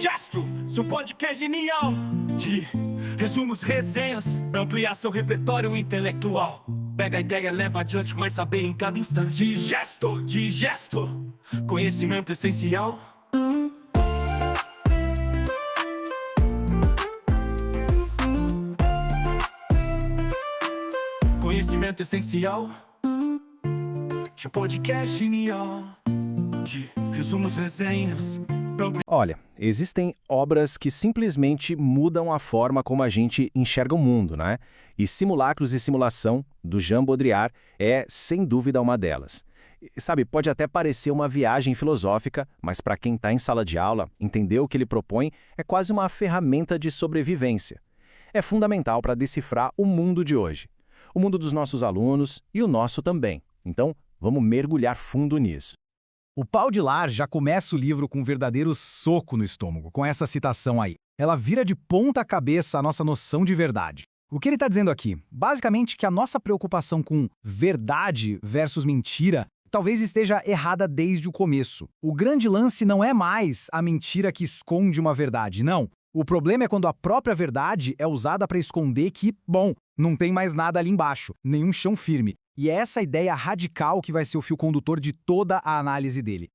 Digestro, seu podcast genial de resumos, resenhas, ampliar seu repertório intelectual. Pega a ideia, leva adiante, mas saber em cada instante. Digesto, conhecimento essencial. Conhecimento essencial de podcast genial de resumos, resenhas. Olha, existem obras que simplesmente mudam a forma como a gente enxerga o mundo, né? E Simulacros e Simulação, do Jean Baudrillard, é, sem dúvida, uma delas. Sabe, pode até parecer uma viagem filosófica, mas para quem está em sala de aula, entender o que ele propõe é quase uma ferramenta de sobrevivência. É fundamental para decifrar o mundo de hoje, o mundo dos nossos alunos e o nosso também. Então, vamos mergulhar fundo nisso. O Baudrillard já começa o livro com um verdadeiro soco no estômago, com essa citação aí. Ela vira de ponta cabeça a nossa noção de verdade. O que ele está dizendo aqui? Basicamente que a nossa preocupação com verdade versus mentira talvez esteja errada desde o começo. O grande lance não é mais a mentira que esconde uma verdade, não. O problema é quando a própria verdade é usada para esconder que, bom, não tem mais nada ali embaixo, nenhum chão firme. E é essa ideia radical que vai ser o fio condutor de toda a análise dele.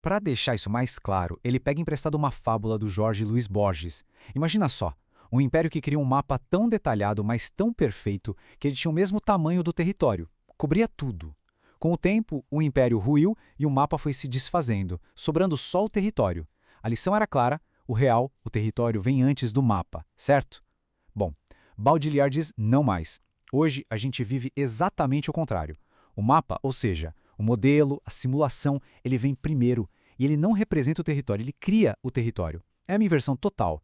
Para deixar isso mais claro, ele pega emprestado uma fábula do Jorge Luis Borges. Imagina só, um império que cria um mapa tão detalhado, mas tão perfeito, que ele tinha o mesmo tamanho do território. Cobria tudo. Com o tempo, o império ruiu e o mapa foi se desfazendo, sobrando só o território. A lição era clara, o território vem antes do mapa, certo? Bom, Baudrillard diz não mais. Hoje, a gente vive exatamente o contrário. O mapa, ou seja, o modelo, a simulação, ele vem primeiro e ele não representa o território, ele cria o território. É a minha inversão total.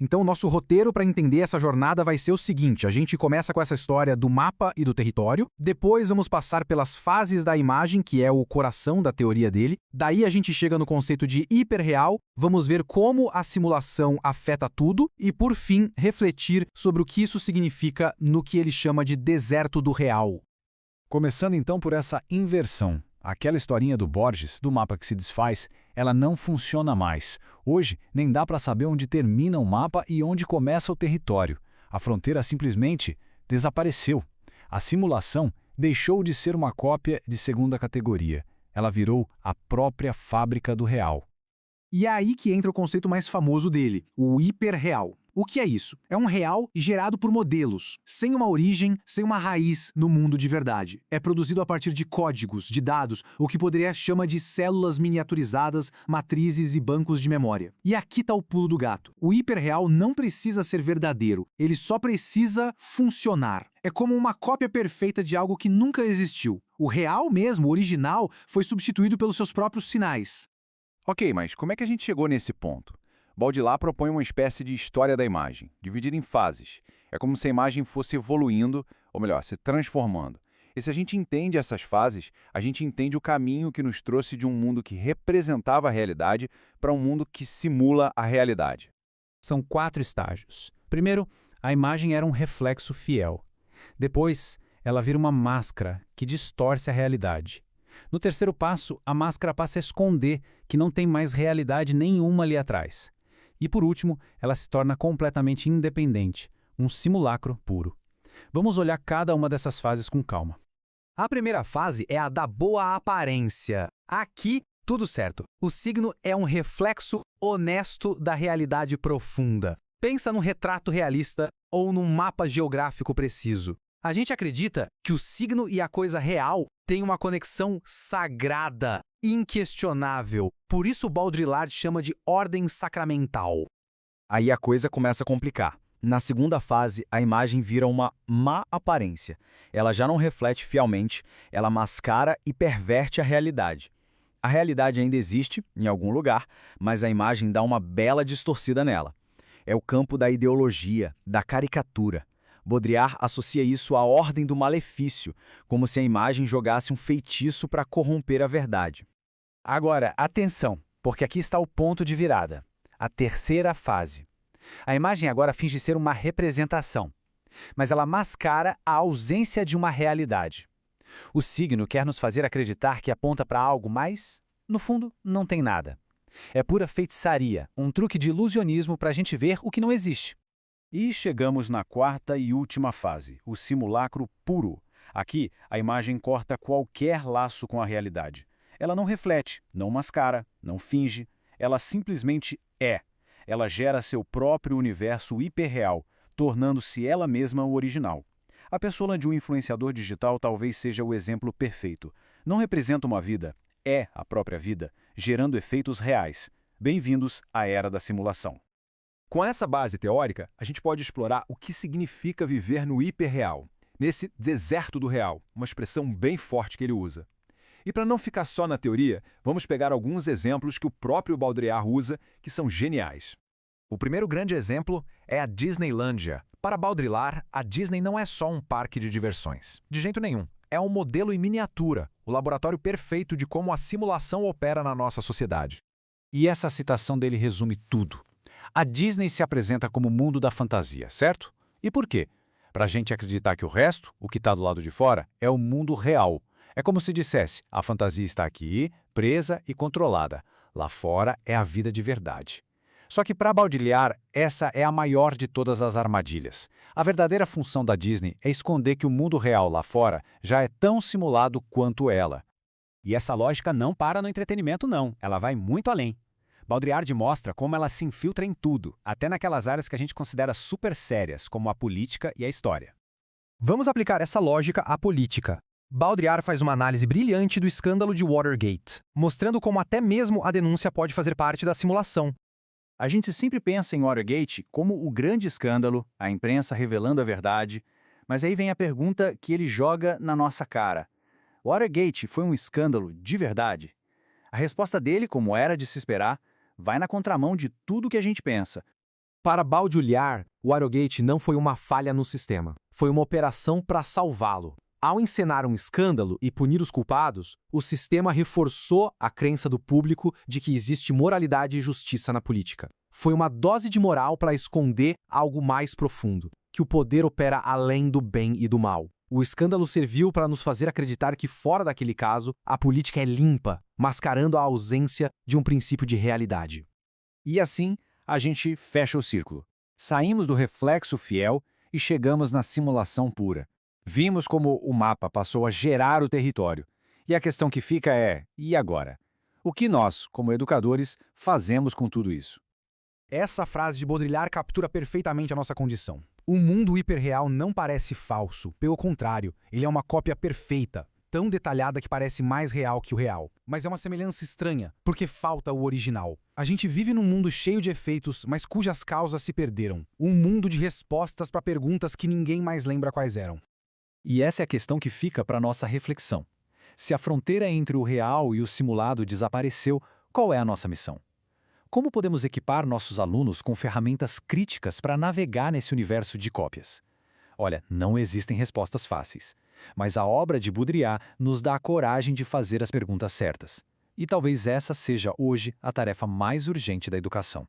Então, o nosso roteiro para entender essa jornada vai ser o seguinte: a gente começa com essa história do mapa e do território, depois vamos passar pelas fases da imagem, que é o coração da teoria dele, daí a gente chega no conceito de hiperreal, vamos ver como a simulação afeta tudo e, por fim, refletir sobre o que isso significa no que ele chama de deserto do real. Começando então por essa inversão. Aquela historinha do Borges, do mapa que se desfaz, ela não funciona mais. Hoje, nem dá para saber onde termina o mapa e onde começa o território. A fronteira simplesmente desapareceu. A simulação deixou de ser uma cópia de segunda categoria. Ela virou a própria fábrica do real. E é aí que entra o conceito mais famoso dele, o hiperreal. O que é isso? É um real gerado por modelos, sem uma origem, sem uma raiz no mundo de verdade. É produzido a partir de códigos, de dados, o que poderia chamar de células miniaturizadas, matrizes e bancos de memória. E aqui está o pulo do gato. O hiperreal não precisa ser verdadeiro, ele só precisa funcionar. É como uma cópia perfeita de algo que nunca existiu. O real mesmo, o original, foi substituído pelos seus próprios sinais. Ok, mas como é que a gente chegou nesse ponto? Baudrillard propõe uma espécie de história da imagem, dividida em fases. É como se a imagem fosse evoluindo, ou melhor, se transformando. E se a gente entende essas fases, a gente entende o caminho que nos trouxe de um mundo que representava a realidade para um mundo que simula a realidade. São 4 estágios. Primeiro, a imagem era um reflexo fiel. Depois, ela vira uma máscara que distorce a realidade. No terceiro passo, a máscara passa a esconder que não tem mais realidade nenhuma ali atrás. E por último, ela se torna completamente independente, um simulacro puro. Vamos olhar cada uma dessas fases com calma. A primeira fase é a da boa aparência. Aqui, tudo certo. O signo é um reflexo honesto da realidade profunda. Pensa num retrato realista ou num mapa geográfico preciso. A gente acredita que o signo e a coisa real têm uma conexão sagrada, inquestionável. Por isso o Baudrillard chama de ordem sacramental. Aí a coisa começa a complicar. Na segunda fase, a imagem vira uma má aparência. Ela já não reflete fielmente, ela mascara e perverte a realidade. A realidade ainda existe, em algum lugar, mas a imagem dá uma bela distorcida nela. É o campo da ideologia, da caricatura. Baudrillard associa isso à ordem do malefício, como se a imagem jogasse um feitiço para corromper a verdade. Agora, atenção, porque aqui está o ponto de virada. A terceira fase. A imagem agora finge ser uma representação, mas ela mascara a ausência de uma realidade. O signo quer nos fazer acreditar que aponta para algo, mas, no fundo, não tem nada. É pura feitiçaria, um truque de ilusionismo para a gente ver o que não existe. E chegamos na quarta e última fase, o simulacro puro. Aqui, a imagem corta qualquer laço com a realidade. Ela não reflete, não mascara, não finge, ela simplesmente é. Ela gera seu próprio universo hiperreal, tornando-se ela mesma o original. A persona de um influenciador digital talvez seja o exemplo perfeito. Não representa uma vida, é a própria vida, gerando efeitos reais. Bem-vindos à era da simulação. Com essa base teórica, a gente pode explorar o que significa viver no hiperreal, nesse deserto do real, uma expressão bem forte que ele usa. E para não ficar só na teoria, vamos pegar alguns exemplos que o próprio Baudrillard usa, que são geniais. O primeiro grande exemplo é a Disneylândia. Para Baudrillard, a Disney não é só um parque de diversões. De jeito nenhum. É um modelo em miniatura, o laboratório perfeito de como a simulação opera na nossa sociedade. E essa citação dele resume tudo. A Disney se apresenta como o mundo da fantasia, certo? E por quê? Para a gente acreditar que o resto, o que está do lado de fora, é o mundo real. É como se dissesse, a fantasia está aqui, presa e controlada. Lá fora é a vida de verdade. Só que para Baudrillard, essa é a maior de todas as armadilhas. A verdadeira função da Disney é esconder que o mundo real lá fora já é tão simulado quanto ela. E essa lógica não para no entretenimento não, ela vai muito além. Baudrillard mostra como ela se infiltra em tudo, até naquelas áreas que a gente considera super sérias, como a política e a história. Vamos aplicar essa lógica à política. Baudrillard faz uma análise brilhante do escândalo de Watergate, mostrando como até mesmo a denúncia pode fazer parte da simulação. A gente sempre pensa em Watergate como o grande escândalo, a imprensa revelando a verdade, mas aí vem a pergunta que ele joga na nossa cara. Watergate foi um escândalo de verdade? A resposta dele, como era de se esperar, vai na contramão de tudo que a gente pensa. Para Baudrillard, o Watergate não foi uma falha no sistema. Foi uma operação para salvá-lo. Ao encenar um escândalo e punir os culpados, o sistema reforçou a crença do público de que existe moralidade e justiça na política. Foi uma dose de moral para esconder algo mais profundo, que o poder opera além do bem e do mal. O escândalo serviu para nos fazer acreditar que, fora daquele caso, a política é limpa, mascarando a ausência de um princípio de realidade. E assim, a gente fecha o círculo. Saímos do reflexo fiel e chegamos na simulação pura. Vimos como o mapa passou a gerar o território. E a questão que fica é, e agora? O que nós, como educadores, fazemos com tudo isso? Essa frase de Baudrillard captura perfeitamente a nossa condição. O mundo hiperreal não parece falso, pelo contrário, ele é uma cópia perfeita, tão detalhada que parece mais real que o real. Mas é uma semelhança estranha, porque falta o original. A gente vive num mundo cheio de efeitos, mas cujas causas se perderam. Um mundo de respostas para perguntas que ninguém mais lembra quais eram. E essa é a questão que fica para nossa reflexão. Se a fronteira entre o real e o simulado desapareceu, qual é a nossa missão? Como podemos equipar nossos alunos com ferramentas críticas para navegar nesse universo de cópias? Olha, não existem respostas fáceis, mas a obra de Baudrillard nos dá a coragem de fazer as perguntas certas. E talvez essa seja hoje a tarefa mais urgente da educação.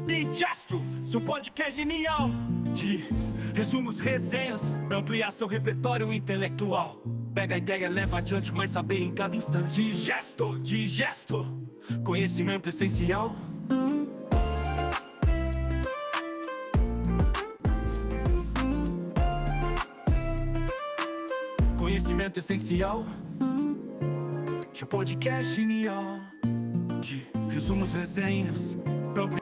Digestro, seu podcast genial de resumos, resenhas, pra ampliar seu repertório intelectual. Pega a ideia, leva adiante, mas saber em cada instante. Digesto, conhecimento essencial. Conhecimento essencial. Seu podcast genial de resumos, resenhas, pra ampliar